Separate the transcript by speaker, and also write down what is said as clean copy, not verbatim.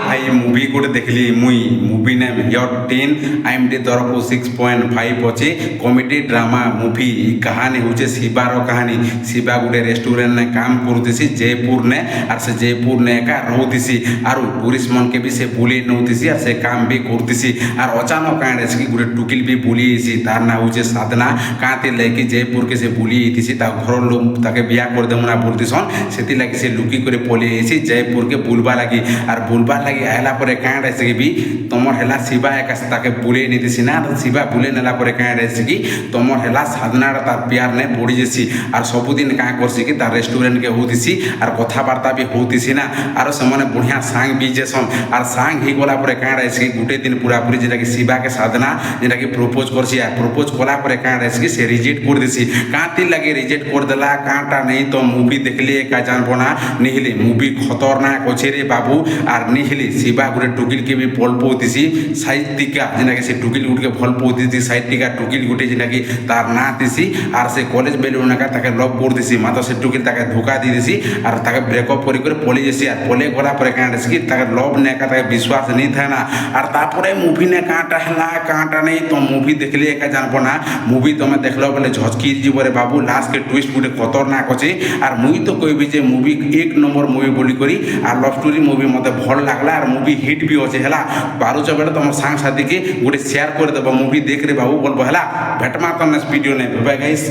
Speaker 1: ভাই মুভি গোটে দেখলি মুই মুভি নেম ইয়র 10 IMDb তরফ 6.5 অছে কমেডি ড্রামা মুভি কাহানি হচ্ছে শিবার কাহানি শিবা গোটে রেস্টুরেন্ট নে কাম করতেছি জয়পুর নে আর সে জয়পুর নে একা রহুতিছি আর টুরিস্ট মনকে বি সে বুলি নউতিছি আর সে কাম বি করতেছি আর অচানক কাঁড়ে কি গোটে টুকিল বি বুলি আইছি তার না হচ্ছে সাধনা কাঁতে লাগি জয়পুর কে সে বুলি আইতিছি তা ঘর লোক তাকে বিয়া করে দেবো না বলতেছন সেটি লাগি সে লুকি করে পলি আইছি জয়পুর কে বুলবা লাগি আর বুলবার লাগি আইলা পরে কাঁড়ে সে বি তোমার হেলা শিবা একা তাকে বুলে নিতেছি না শিবা বুলে নেলা পরে কাঁড়ে সে কি তোমার হেলা সাধনাটা তার পিয়ার নে পড়ি যাচ্ছি আর ସବୁদিন কাঁ করছি কি তার রেস্টুরেন্ট কে হউতিছি আর কথাবার্তা বি হউতিছি না আর সেমানে বঢ়িয়া সাং বি যেসন আর সাং হইগলা পরে কাঁড়ে সে গোটে দিন পুরাপুরি যেটাকে শিবাকে সাধনা যেটাকে প্রপোজ করছি আর প্রপোজ কলা পরে কাঁড়ে সে সে রিজেক্ট করে দিছি কাঁতি লাগে রিজেক্ট করে দেলা কাঁটা নেই তো মুভি দেখলে একা জানবো না নিহিলি মুভি খতরনাক অছে রে বাবু আর নিহিলি শিবা গোটে টুকিলকে বি ভল পৌতিছি সাহিত্যিকা যেটাকে সে টুকিল গুটকে ভল পৌতিছি সাহিত্যিকা টুকিল গুটে যেটাকে তার না দিছি আর সে কলেজ বেলুনাকা তাকে লভ করতেছি মাত্র সে টুকিল তাকে ধোকা দিয়ে দিছি আর তাকে ব্রেকঅপ করে করে পলে যাচ্ছি আর পলে গলা পরে কাঁড়েছি কি তাকে লভ নেকা তাকে বিশ্বাস নেই থাকে না আর তারপরে মুভি নে কাঁটা হেলা কাঁটা নেই তো মুভি দেখলে একা জানবো না মুভি তুমি দেখল বলে ঝচকি যাবরে বাবু লাস্ট কে টুইস্ট গুটে খতরনাক আছে আর মুই তো কইবি যে মুভি 1 নম্বর মুভি বলি করি আর লভ স্টোরি মুভি মতে ভাল লাগলা আর মুভি হিট বি আছে হেলা পারুছ বেলে তোমার সাং সাথীকে গোটে শেয়ার করে দেব মুভি দেখ রে বাবু বলবো হেলা ভেটমা তো ভিডিও নেই বাই গাইস।